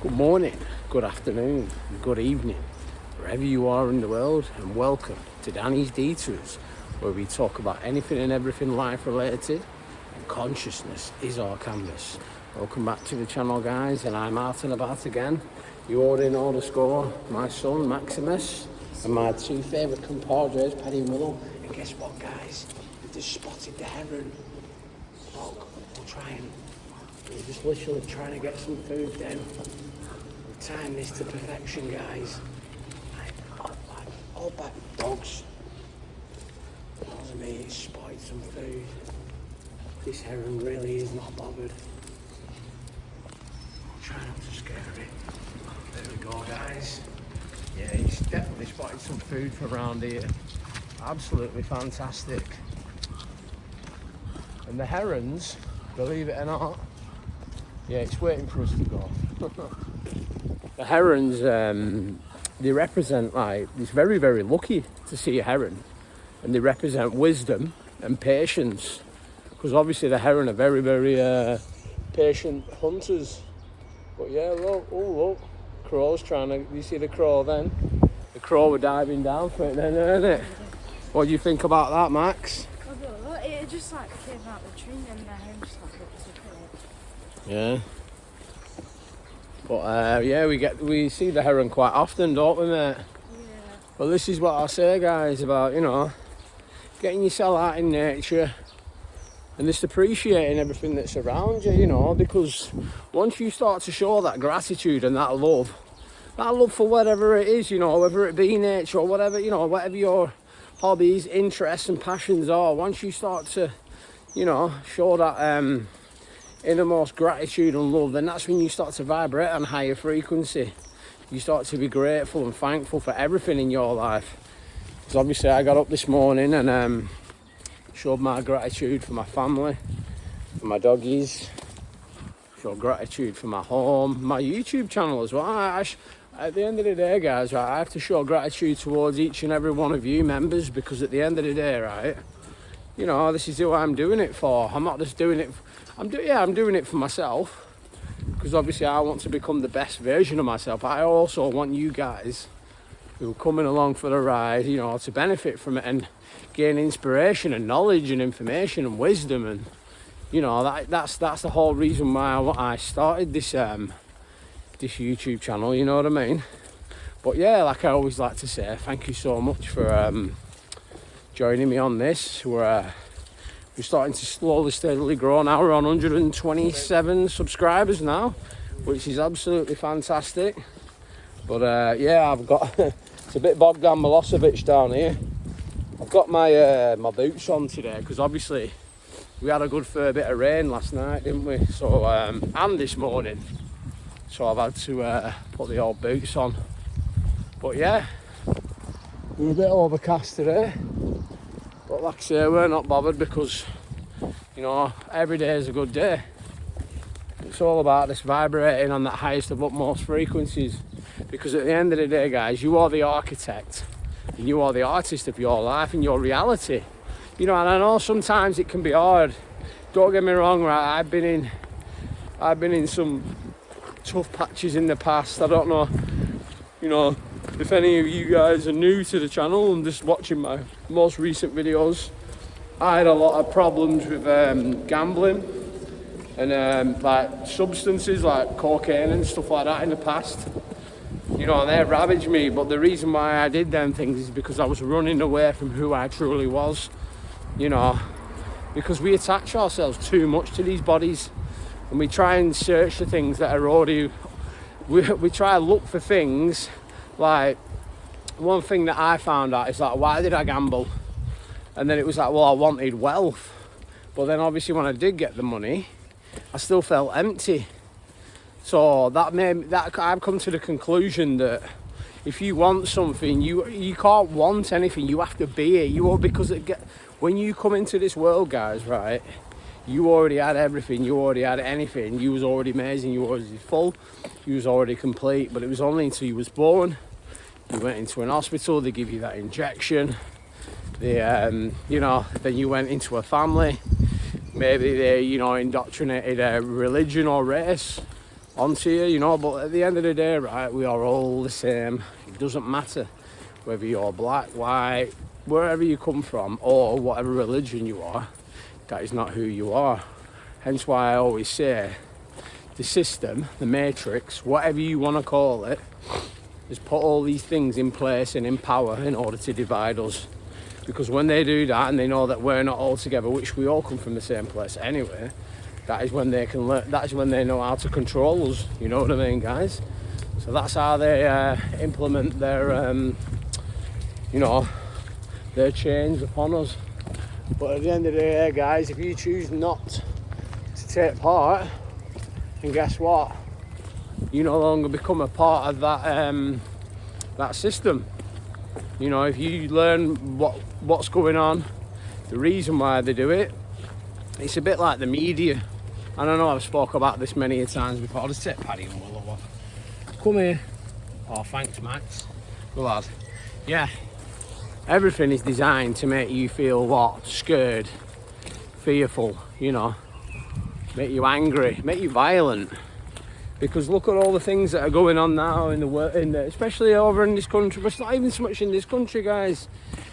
Good morning, good afternoon, good evening, wherever you are in the world, and welcome to Danny's Detours, where we talk about anything and everything life related, and consciousness is our canvas. Welcome back to the channel, guys, and I'm out and about again. You already know the score, my son Maximus and my two favourite compadres, Paddy and Willow. And guess what, guys? We've just spotted the heron. Look, we're just literally trying to get some food then. Time this to perfection, guys. All back dogs. Tells me it's spotted some food. This heron really is not bothered. I'll try not to scare it. There we go, guys. Yeah, he's definitely spotted some food from around here. Absolutely fantastic. And the herons, believe it or not, yeah, it's waiting for us to go. The herons, they represent, like, it's very, very lucky to see a heron. And they represent wisdom and patience. Because obviously the heron are very, very patient hunters. But yeah, look, oh look, crow's trying to, you see the crow then? The crow were diving down for it then, isn't it? What do you think about that, Max? It just like came out the tree and the heron just like looked at it. Yeah. But yeah, we see the heron quite often, don't we, mate? Yeah. Well, this is what I say, guys, about, you know, getting yourself out in nature and just appreciating everything that's around you, you know, because once you start to show that gratitude and that love for whatever it is, you know, whether it be nature or whatever, you know, whatever your hobbies, interests and passions are, once you start to, you know, show that innermost gratitude and love, then that's when you start to vibrate on higher frequency. You start to be grateful and thankful for everything in your life. Because obviously I got up this morning and showed my gratitude for my family, for my doggies, showed gratitude for my home, my YouTube channel as well. At the end of the day, guys, right, I have to show gratitude towards each and every one of you members, because at the end of the day, right, you know, this is who I'm doing it for. I'm not just doing it, I'm doing it for myself, because obviously I want to become the best version of myself. I also want you guys who are coming along for the ride, you know, to benefit from it and gain inspiration and knowledge and information and wisdom, and you know, that's the whole reason why I started this this YouTube channel, you know what I mean? But yeah, like I always like to say, thank you so much for joining me on this. We're starting to slowly, steadily grow now. We're on 127 subscribers now, which is absolutely fantastic. But yeah, I've got, it's a bit Bogdan Milosevic down here. I've got my my boots on today, because obviously we had a good fair bit of rain last night, didn't we? So, and this morning. So I've had to put the old boots on. But yeah, we're a bit overcast today. But like I say, we're not bothered, because, you know, every day is a good day. It's all about this vibrating on that highest of utmost frequencies. Because at the end of the day, guys, you are the architect and you are the artist of your life and your reality. You know, and I know sometimes it can be hard. Don't get me wrong, right? I've been in some tough patches in the past. I don't know, you know, if any of you guys are new to the channel and just watching my most recent videos. I had a lot of problems with gambling and like substances like cocaine and stuff like that in the past. You know, they ravaged me, but the reason why I did them things is because I was running away from who I truly was. You know, because we attach ourselves too much to these bodies, and we try and search for things that are already, we try to look for things. Like, one thing that I found out is like, why did I gamble? And then it was like, well, I wanted wealth. But then obviously when I did get the money, I still felt empty. So I've come to the conclusion that if you want something, you can't want anything, you have to be it. Because when you come into this world, guys, right, you already had everything, you already had anything, you was already amazing, you was already full, you was already complete. But it was only until you was born, you went into an hospital, they give you that injection, you know, then you went into a family, maybe they, you know, indoctrinated a religion or race, onto you, you know. But at the end of the day, right, we are all the same. It doesn't matter whether you're black, white, wherever you come from, or whatever religion you are. That is not who you are. Hence why I always say the system, the matrix, whatever you want to call it, has put all these things in place and in power in order to divide us. Because when they do that and they know that we're not all together, which we all come from the same place anyway, that is when they can learn, that is when they know how to control us, you know what I mean, guys? So that's how they implement their, you know, their change upon us. But at the end of the day, guys, if you choose not to take part, and guess what? You no longer become a part of that that system. You know, if you learn what's going on, the reason why they do it, it's a bit like the media. I don't know, I've spoke about this many times before. I'll just take Paddy and Will over. Come here. Oh, thanks, Max. Good lad. Yeah. Everything is designed to make you feel what? Scared, fearful, you know, make you angry, make you violent. Because look at all the things that are going on now in the world, especially over in this country, but it's not even so much in this country, guys.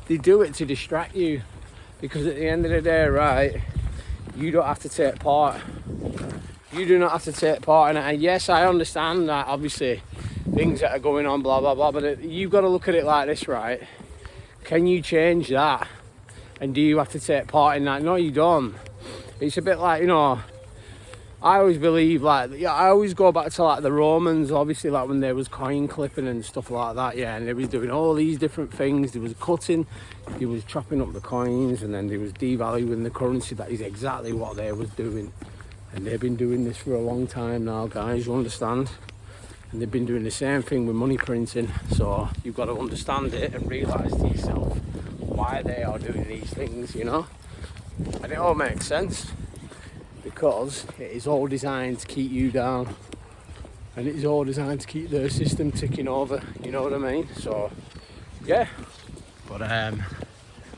They do it to distract you. Because at the end of the day, right, you don't have to take part. You do not have to take part in it. And yes, I understand that, obviously, things that are going on, blah, blah, blah, but you've got to look at it like this, right? Can you change that? And do you have to take part in that? No, you don't. It's a bit like, you know, I always believe, like, yeah, I always go back to like the Romans, obviously, like when there was coin clipping and stuff like that, yeah, and they was doing all these different things. There was cutting, they was chopping up the coins, and then they was devaluing the currency. That is exactly what they was doing, and they've been doing this for a long time now, guys. You understand? And they've been doing the same thing with money printing. So you've got to understand it and realise to yourself why they are doing these things, you know. And it all makes sense. Because it is all designed to keep you down, and it is all designed to keep their system ticking over, you know what I mean? So yeah, but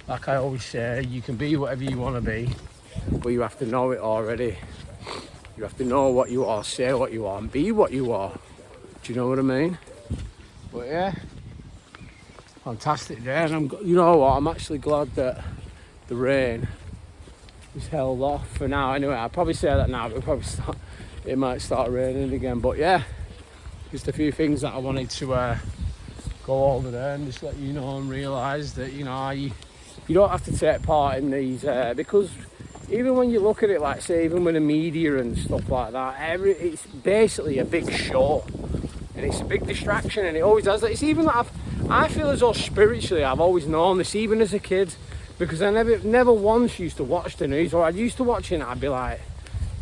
like I always say, you can be whatever you want to be, but you have to know it already. You have to know what you are, say what you are, and be what you are. Do you know what I mean? But yeah, fantastic day, and you know what, I'm actually glad that the rain is held off for now. Anyway, I'll probably say that now, but it might start raining again. But yeah, just a few things that I wanted to go over there and just let you know and realise that, you know, you don't have to take part in these because even when you look at it, like say, even with the media and stuff like that, it's basically a big show, and it's a big distraction, and it always does that. It's even that I feel as though spiritually I've always known this, even as a kid. Because I never once used to watch the news, or I'd used to watch it and I'd be like,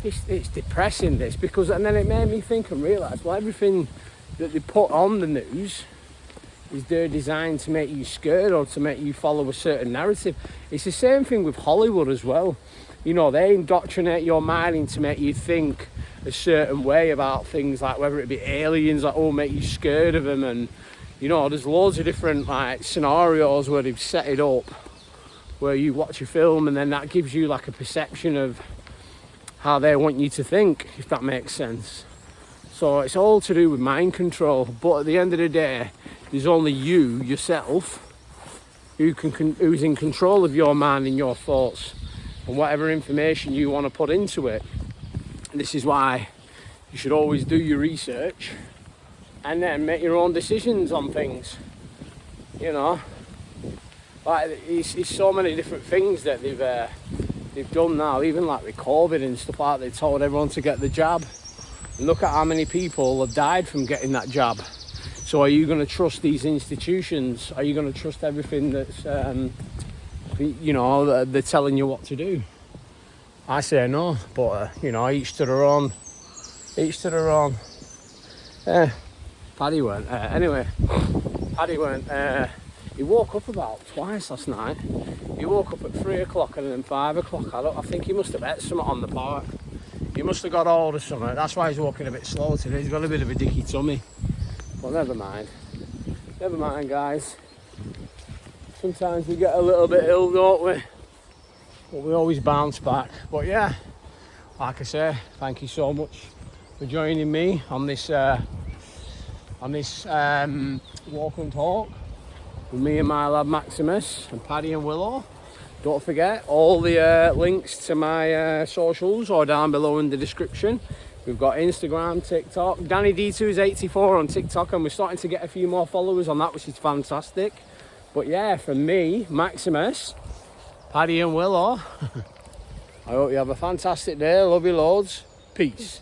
it's depressing this, because, and then it made me think and realise, well, everything that they put on the news is they're designed to make you scared or to make you follow a certain narrative. It's the same thing with Hollywood as well. You know, they indoctrinate your mind to make you think a certain way about things, like whether it be aliens, like, oh, make you scared of them, and you know, there's loads of different like scenarios where they've set it up, where you watch a film and then that gives you like a perception of how they want you to think, if that makes sense. So it's all to do with mind control, but at the end of the day, there's only you, yourself, who's in control of your mind and your thoughts and whatever information you want to put into it. And this is why you should always do your research and then make your own decisions on things, you know. Like, it's so many different things that they've done now, even like with COVID and stuff like that. They told everyone to get the jab. And look at how many people have died from getting that jab. So are you going to trust these institutions? Are you going to trust everything that's, you know, they're telling you what to do? I say no, but, you know, each to their own. Each to their own. Paddy went, anyway, Paddy went, he woke up about twice last night. He woke up at 3 o'clock and then 5 o'clock. I think he must have ate something on the park. He must have got hold of something. That's why he's walking a bit slow today. He's got a bit of a dicky tummy. But never mind. Never mind, guys. Sometimes we get a little bit ill, don't we? But we always bounce back. But yeah, like I say, thank you so much for joining me on this walk and talk with me and my lad Maximus and Paddy and Willow. Don't forget, all the links to my socials are down below in the description. We've got Instagram, TikTok. Danny D2is84 on TikTok, and we're starting to get a few more followers on that, which is fantastic. But yeah, from me, Maximus, Paddy and Willow, I hope you have a fantastic day. Love you loads. Peace.